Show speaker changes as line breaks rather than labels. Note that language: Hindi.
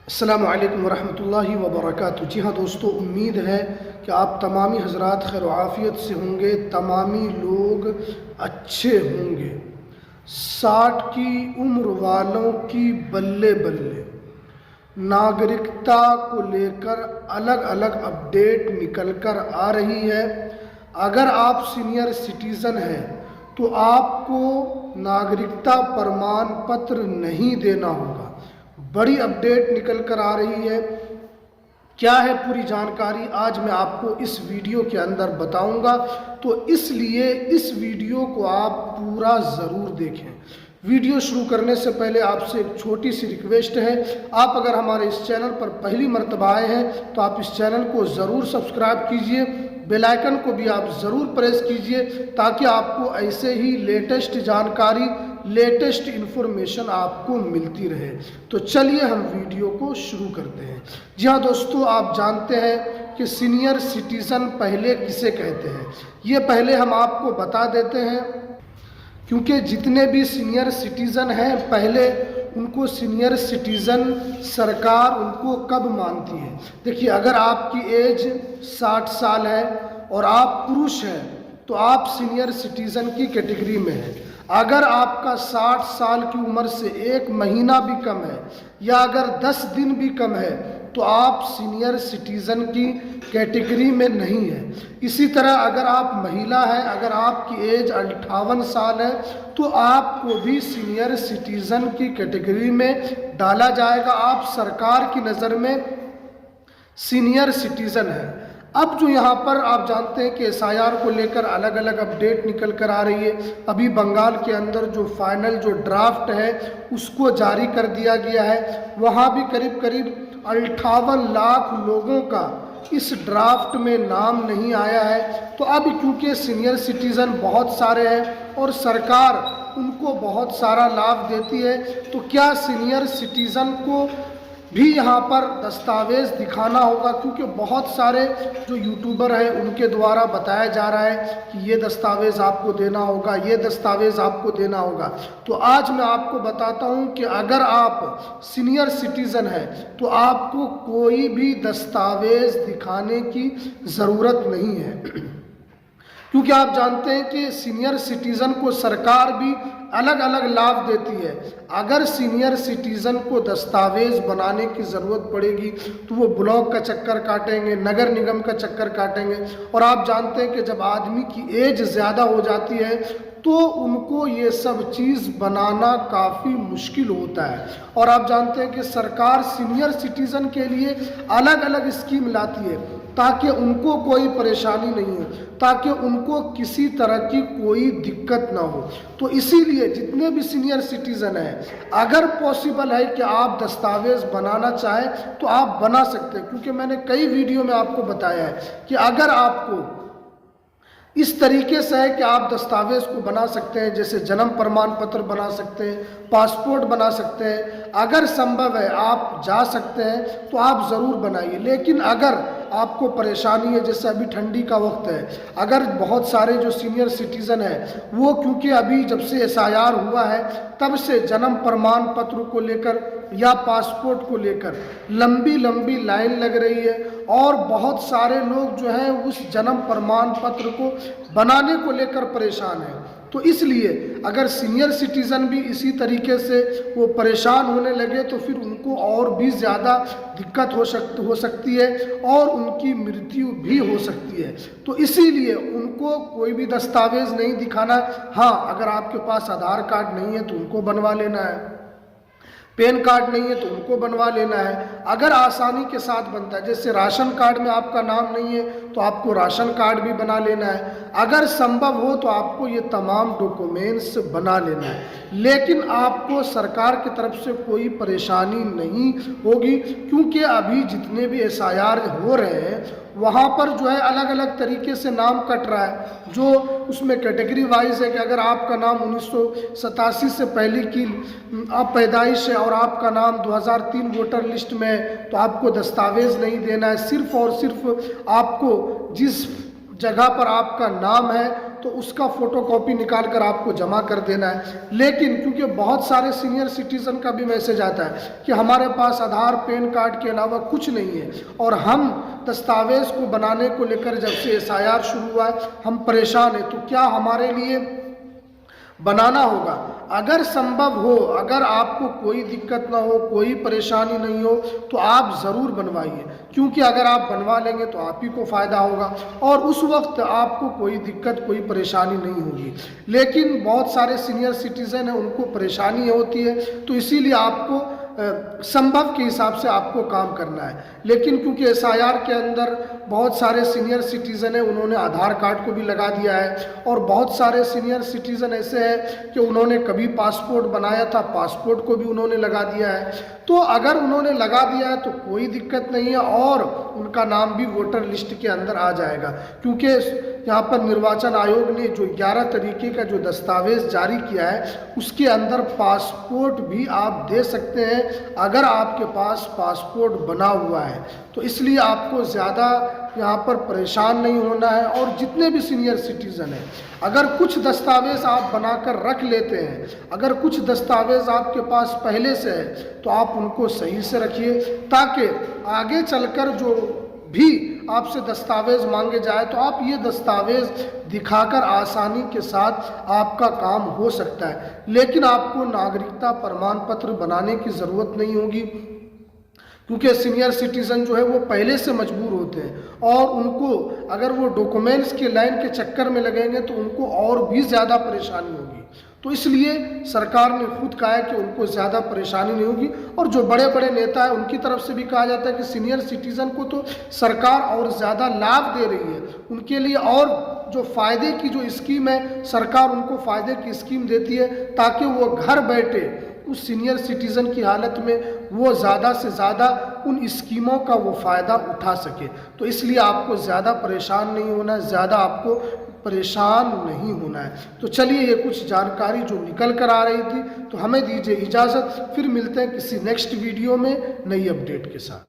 अस्सलामु अलैकुम वरहमतुल्लाहि वबरकातुहू। जी हाँ दोस्तों, उम्मीद है कि आप तमामी हज़रात खैर आफ़ियत से होंगे, तमामी लोग अच्छे होंगे। 60 की उम्र वालों की बल्ले बल्ले नागरिकता को लेकर अलग अलग अपडेट निकल कर आ रही है। अगर आप सीनियर सिटीज़न हैं तो आपको नागरिकता प्रमाण पत्र नहीं देना होगा। बड़ी अपडेट निकल कर आ रही है। क्या है पूरी जानकारी आज मैं आपको इस वीडियो के अंदर बताऊंगा, तो इसलिए इस वीडियो को आप पूरा ज़रूर देखें। वीडियो शुरू करने से पहले आपसे एक छोटी सी रिक्वेस्ट है, आप अगर हमारे इस चैनल पर पहली मर्तबा आए हैं तो आप इस चैनल को ज़रूर सब्सक्राइब कीजिए, बेल आइकन को भी आप ज़रूर प्रेस कीजिए ताकि आपको ऐसे ही लेटेस्ट जानकारी, लेटेस्ट इन्फॉर्मेशन आपको मिलती रहे। तो चलिए हम वीडियो को शुरू करते हैं। जी हाँ दोस्तों, आप जानते हैं कि सीनियर सिटीज़न पहले किसे कहते हैं, ये पहले हम आपको बता देते हैं, क्योंकि जितने भी सीनियर सिटीज़न हैं पहले उनको सीनियर सिटीज़न सरकार उनको कब मानती है। देखिए, अगर आपकी एज 60 साल है और आप पुरुष हैं तो आप सीनियर सिटीज़न की कैटेगरी में हैं। अगर आपका 60 साल की उम्र से 1 महीना भी कम है या अगर 10 दिन भी कम है तो आप सीनियर सिटीज़न की कैटेगरी में नहीं है। इसी तरह अगर आप महिला हैं, अगर आपकी एज 58 साल है तो आपको भी सीनियर सिटीज़न की कैटेगरी में डाला जाएगा। आप सरकार की नज़र में सीनियर सिटीज़न हैं। अब जो यहाँ पर आप जानते हैं कि SIR को लेकर अलग अलग अपडेट निकल कर आ रही है। अभी बंगाल के अंदर जो फाइनल जो ड्राफ्ट है उसको जारी कर दिया गया है। वहाँ भी करीब करीब 58 लाख लोगों का इस ड्राफ्ट में नाम नहीं आया है। तो अब क्योंकि सीनियर सिटीज़न बहुत सारे हैं और सरकार उनको बहुत सारा लाभ देती है, तो क्या सीनियर सिटीज़न को भी यहाँ पर दस्तावेज़ दिखाना होगा, क्योंकि बहुत सारे जो यूट्यूबर हैं उनके द्वारा बताया जा रहा है कि ये दस्तावेज़ आपको देना होगा, ये दस्तावेज़ आपको देना होगा। तो आज मैं आपको बताता हूँ कि अगर आप सीनियर सिटीज़न हैं तो आपको कोई भी दस्तावेज़ दिखाने की ज़रूरत नहीं है, क्योंकि आप जानते हैं कि सीनियर सिटीज़न को सरकार भी अलग अलग लाभ देती है। अगर सीनियर सिटीज़न को दस्तावेज़ बनाने की ज़रूरत पड़ेगी तो वो ब्लॉक का चक्कर काटेंगे, नगर निगम का चक्कर काटेंगे। और आप जानते हैं कि जब आदमी की एज ज़्यादा हो जाती है तो उनको ये सब चीज़ बनाना काफ़ी मुश्किल होता है। और आप जानते हैं कि सरकार सीनियर सिटीज़न के लिए अलग अलग स्कीम लाती है ताकि उनको कोई परेशानी नहीं हो, ताकि उनको किसी तरह की कोई दिक्कत ना हो। तो इसीलिए जितने भी सीनियर सिटीज़न हैं, अगर पॉसिबल है कि आप दस्तावेज़ बनाना चाहें तो आप बना सकते हैं, क्योंकि मैंने कई वीडियो में आपको बताया है कि अगर आपको इस तरीके से है कि आप दस्तावेज़ को बना सकते हैं, जैसे जन्म प्रमाण पत्र बना सकते हैं, पासपोर्ट बना सकते हैं। अगर संभव है आप जा सकते हैं तो आप ज़रूर बनाइए। लेकिन अगर आपको परेशानी है, जैसे अभी ठंडी का वक्त है, अगर बहुत सारे जो सीनियर सिटीज़न हैं वो क्योंकि अभी जब से SIR हुआ है तब से जन्म प्रमाण पत्र को लेकर या पासपोर्ट को लेकर लंबी लंबी लाइन लग रही है और बहुत सारे लोग जो हैं उस जन्म प्रमाण पत्र को बनाने को लेकर परेशान हैं। तो इसलिए अगर सीनियर सिटीज़न भी इसी तरीके से वो परेशान होने लगे तो फिर उनको और भी ज़्यादा दिक्कत हो सकती है और उनकी मृत्यु भी हो सकती है। तो इसीलिए उनको कोई भी दस्तावेज़ नहीं दिखाना। हाँ, अगर आपके पास आधार कार्ड नहीं है तो उनको बनवा लेना है, पैन कार्ड नहीं है तो उनको बनवा लेना है। अगर आसानी के साथ बनता है, जैसे राशन कार्ड में आपका नाम नहीं है तो आपको राशन कार्ड भी बना लेना है। अगर संभव हो तो आपको ये तमाम डॉक्यूमेंट्स बना लेना है। लेकिन आपको सरकार की तरफ से कोई परेशानी नहीं होगी, क्योंकि अभी जितने भी SIR हो रहे हैं वहाँ पर जो है अलग अलग तरीके से नाम कट रहा है। जो उसमें कैटेगरी वाइज है कि अगर आपका नाम 1987 से पहले की आप पैदाइश है और आपका नाम 2003 वोटर लिस्ट में है तो आपको दस्तावेज़ नहीं देना है। सिर्फ और सिर्फ आपको जिस जगह पर आपका नाम है तो उसका फ़ोटोकॉपी निकाल कर आपको जमा कर देना है। लेकिन क्योंकि बहुत सारे सीनियर सिटीज़न का भी मैसेज आता है कि हमारे पास आधार पैन कार्ड के अलावा कुछ नहीं है और हम दस्तावेज़ को बनाने को लेकर जब से SIR शुरू हुआ है हम परेशान हैं, तो क्या हमारे लिए बनाना होगा? अगर संभव हो, अगर आपको कोई दिक्कत ना हो, कोई परेशानी नहीं हो, तो आप ज़रूर बनवाइए, क्योंकि अगर आप बनवा लेंगे तो आप ही को फ़ायदा होगा और उस वक्त आपको कोई दिक्कत, कोई परेशानी नहीं होगी। लेकिन बहुत सारे सीनियर सिटीज़न हैं, उनको परेशानी होती है, तो इसीलिए आपको संभव के हिसाब से आपको काम करना है। लेकिन क्योंकि SIR के अंदर बहुत सारे सीनियर सिटीज़न हैं, उन्होंने आधार कार्ड को भी लगा दिया है और बहुत सारे सीनियर सिटीज़न ऐसे हैं कि उन्होंने कभी पासपोर्ट बनाया था, पासपोर्ट को भी उन्होंने लगा दिया है। तो अगर उन्होंने लगा दिया है तो कोई दिक्कत नहीं है और उनका नाम भी वोटर लिस्ट के अंदर आ जाएगा, क्योंकि यहाँ पर निर्वाचन आयोग ने जो 11 तरीके का जो दस्तावेज़ जारी किया है उसके अंदर पासपोर्ट भी आप दे सकते हैं अगर आपके पास पासपोर्ट बना हुआ है। तो इसलिए आपको ज़्यादा यहाँ पर परेशान नहीं होना है। और जितने भी सीनियर सिटीज़न हैं, अगर कुछ दस्तावेज़ आप बनाकर रख लेते हैं, अगर कुछ दस्तावेज़ आपके पास पहले से है, तो आप उनको सही से रखिए ताकि आगे चलकर जो भी आपसे दस्तावेज़ मांगे जाए तो आप ये दस्तावेज़ दिखाकर आसानी के साथ आपका काम हो सकता है। लेकिन आपको नागरिकता प्रमाण पत्र बनाने की ज़रूरत नहीं होगी, क्योंकि सीनियर सिटीज़न जो है वो पहले से मजबूर होते हैं और उनको अगर वो डॉक्यूमेंट्स के लाइन के चक्कर में लगेंगे तो उनको और भी ज़्यादा परेशानी होगी। तो इसलिए सरकार ने खुद कहा है कि उनको ज़्यादा परेशानी नहीं होगी। और जो बड़े बड़े नेता हैं उनकी तरफ से भी कहा जाता है कि सीनियर सिटीज़न को तो सरकार और ज़्यादा लाभ दे रही है, उनके लिए और जो फ़ायदे की जो स्कीम है सरकार उनको फ़ायदे की स्कीम देती है ताकि वो घर बैठे उस सीनियर सिटीज़न की हालत में वो ज़्यादा से ज़्यादा उन स्कीमों का वो फ़ायदा उठा सके। तो इसलिए आपको ज़्यादा परेशान नहीं होना है, ज़्यादा आपको परेशान नहीं होना है। तो चलिए, ये कुछ जानकारी जो निकल कर आ रही थी, तो हमें दीजिए इजाज़त, फिर मिलते हैं किसी नेक्स्ट वीडियो में नई अपडेट के साथ।